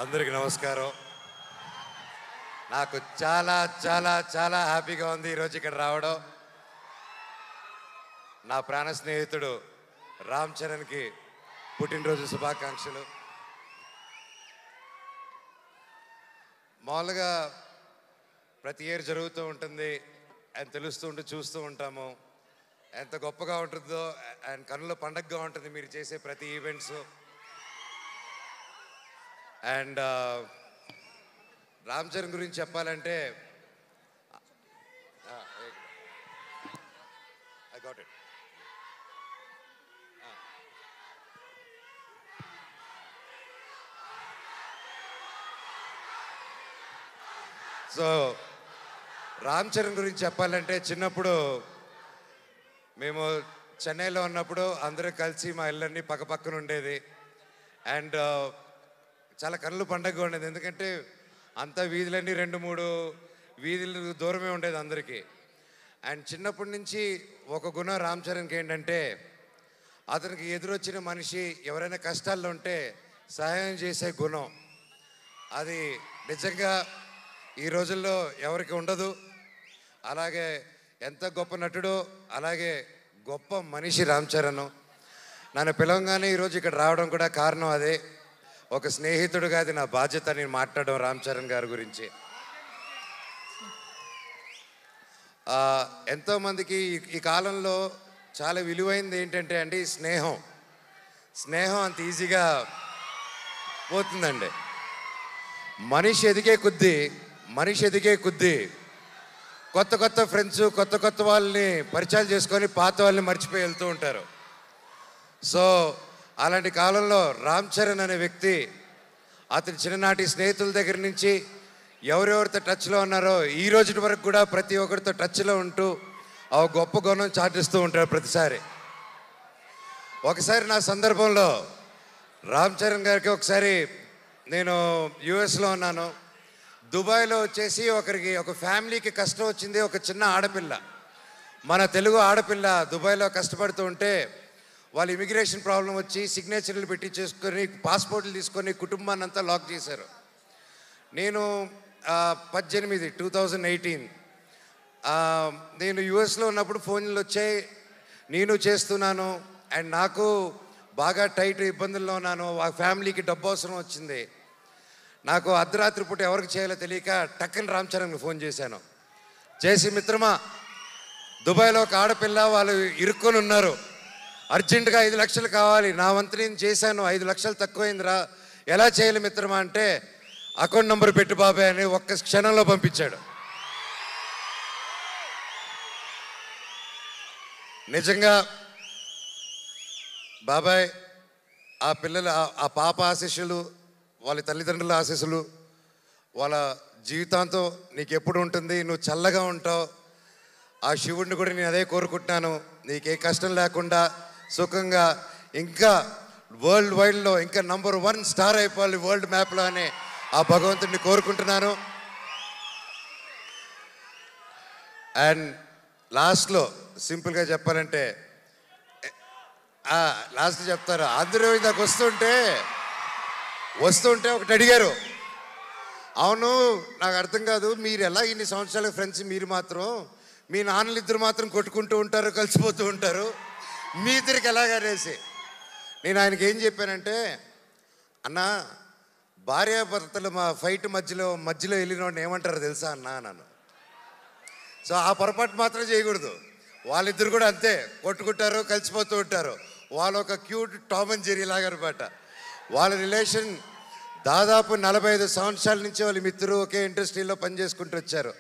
అందరికి నమస్కారం. నాకు చాలా చాలా చాలా హ్యాపీగా ఉంది ఈరోజు ఇక్కడ రావడం. నా ప్రాణ స్నేహితుడు రామ్ చరణ్కి పుట్టినరోజు శుభాకాంక్షలు. మామూలుగా ప్రతి ఇయర్ జరుగుతూ ఉంటుంది అండ్ తెలుస్తూ ఉంటూ చూస్తూ ఉంటాము ఎంత గొప్పగా ఉంటుందో అండ్ కన్నుల పండగగా ఉంటుంది మీరు చేసే ప్రతి ఈవెంట్స్. అండ్ రామ్ చరణ్ గురించి చెప్పాలంటే I got it. So Ram Charan గురించి చెప్పాలంటే చిన్నప్పుడు మేము చెన్నైలో ఉన్నప్పుడు అందరూ కలిసి మా ఇళ్ళన్నీ పక్కపక్కన ఉండేది. అండ్ చాలా కళ్ళు పండగగా ఉండేది, ఎందుకంటే అంతా వీధులన్నీ 2-3 వీధులు దూరమే ఉండేది అందరికీ. అండ్ చిన్నప్పటి నుంచి ఒక గుణం రామ్ చరణ్కి ఏంటంటే అతనికి ఎదురొచ్చిన మనిషి ఎవరైనా కష్టాల్లో ఉంటే సహాయం చేసే గుణం. అది నిజంగా ఈ రోజుల్లో ఎవరికి ఉండదు. అలాగే ఎంత గొప్ప నటుడో అలాగే గొప్ప మనిషి రామ్ చరణ్. నన్ను పిలవగానే ఈరోజు ఇక్కడ రావడం కూడా కారణం అదే. ఒక స్నేహితుడుగా అది నా బాధ్యత నేను మాట్లాడడం రామ్ చరణ్ గారి గురించి. ఎంతోమందికి ఈ కాలంలో చాలా విలువైనది ఏంటంటే అండి స్నేహం. స్నేహం అంత ఈజీగా పోతుందండి. మనిషి ఎదిగే కొద్దీ కొత్త కొత్త ఫ్రెండ్స్ కొత్త కొత్త వాళ్ళని పరిచయాలు చేసుకొని పాత వాళ్ళని మర్చిపోయి వెళ్తూ ఉంటారు. సో అలాంటి కాలంలో రామ్ చరణ్ అనే వ్యక్తి అతని చిన్ననాటి స్నేహితుల దగ్గర నుంచి ఎవరెవరితో టచ్లో ఉన్నారో ఈ రోజు వరకు కూడా ప్రతి ఒక్కరితో టచ్లో ఉంటూ ఆ గొప్ప గుణం చాటిస్తూ ఉంటారు ప్రతిసారి. ఒకసారి నా సందర్భంలో రామ్ చరణ్ గారికి ఒకసారి నేను యుఎస్లో ఉన్నాను. దుబాయ్లో వచ్చేసి ఒక ఫ్యామిలీకి కష్టం వచ్చింది. ఒక చిన్న ఆడపిల్ల, మన తెలుగు ఆడపిల్ల దుబాయ్లో కష్టపడుతూ ఉంటే వాళ్ళు ఇమిగ్రేషన్ ప్రాబ్లం వచ్చి సిగ్నేచర్లు పెట్టి చేసుకొని పాస్పోర్ట్లు తీసుకొని కుటుంబాన్ని అంతా లాక్ చేశారు. నేను 2018 నేను యుఎస్లో ఉన్నప్పుడు ఫోన్లు వచ్చాయి, నేను చేస్తున్నాను అండ్ నాకు బాగా టైట్ ఇబ్బందుల్లో ఉన్నాను. ఆ ఫ్యామిలీకి డబ్బు అవసరం వచ్చింది. నాకు అర్ధరాత్రి పూట ఎవరికి చేయాలో తెలియక టక్కని రామ్ చరణ్కి ఫోన్ చేశాను. చేసి మిత్రమా, దుబాయ్లో ఒక ఆడపిల్ల వాళ్ళు ఇరుక్కొని ఉన్నారు, అర్జెంటుగా 5 లక్షలు కావాలి. నా వంతు నేను చేశాను, 5 లక్షలు తక్కువైందిరా, ఎలా చేయాలి మిత్రమా అంటే అకౌంట్ నెంబర్ పెట్టు బాబాయ్ అని ఒక్క క్షణంలో పంపించాడు. నిజంగా బాబాయ్ ఆ పిల్లల ఆ పాప ఆశీస్సులు, వాళ్ళ తల్లిదండ్రుల ఆశీస్సులు వాళ్ళ జీవితాంతం నీకు ఎప్పుడు ఉంటుంది, నువ్వు చల్లగా ఉంటావు. ఆ శివుడిని కూడా నేను అదే కోరుకుంటున్నాను, నీకు ఏ కష్టం లేకుండా సుఖంగా ఇంకా వరల్డ్ వైడ్లో ఇంకా నంబర్ 1 స్టార్ అయిపోవాలి వరల్డ్ మ్యాప్లో అని ఆ భగవంతుడిని కోరుకుంటున్నాను. అండ్ లాస్ట్లో సింపుల్గా చెప్పాలంటే లాస్ట్ చెప్తారు, అందరూ ఇందాక వస్తుంటే ఒకటి అడిగారు, అవును నాకు అర్థం కాదు, మీరు ఎలా ఇన్ని సంవత్సరాల ఫ్రెండ్స్, మీరు మాత్రం మీ నాన్నలు ఇద్దరు మాత్రం కొట్టుకుంటూ ఉంటారు, కలిసిపోతూ ఉంటారు, మీ ఇద్దరికి ఎలాగనేసి నేను ఆయనకి ఏం చెప్పానంటే, అన్న భార్యాభర్తలు మా ఫైట్ మధ్యలో వెళ్ళినోడిని ఏమంటారు తెలుసా అన్న నన్ను. సో ఆ పొరపాటు మాత్రం చేయకూడదు. వాళ్ళిద్దరు కూడా అంతే కొట్టుకుంటారు, కలిసిపోతూ ఉంటారు. వాళ్ళు ఒక క్యూట్ టామ్ అండ్ జెర్రీ లాగా అనమాట. వాళ్ళ రిలేషన్ దాదాపు 45 సంవత్సరాల నుంచి వాళ్ళ మిత్రులు ఒకే ఇండస్ట్రీలో పనిచేసుకుంటూ వచ్చారు.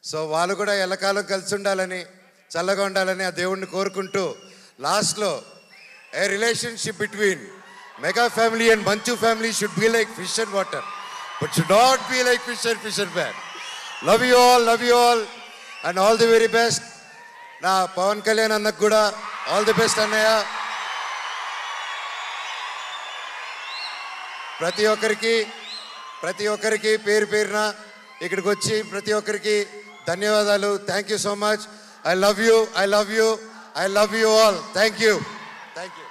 సో వాళ్ళు కూడా ఎల్లకాలం కలిసి ఉండాలని, చల్లగా ఉండాలని ఆ దేవుణ్ణి కోరుకుంటూ లాస్ట్లో a relationship between mega family and Manchu family should be like fish and water but should not be like fish and man. Love you all and all the very best. నా పవన్ కళ్యాణ్ అన్నకు కూడా ఆల్ ది బెస్ట్ అన్నయ్య. ప్రతి ఒక్కరికి పేరు పేరున ఇక్కడికి వచ్చి ప్రతి ఒక్కరికి ధన్యవాదాలు. Thank you so much. I love you. I love you all. Thank you. Thank you.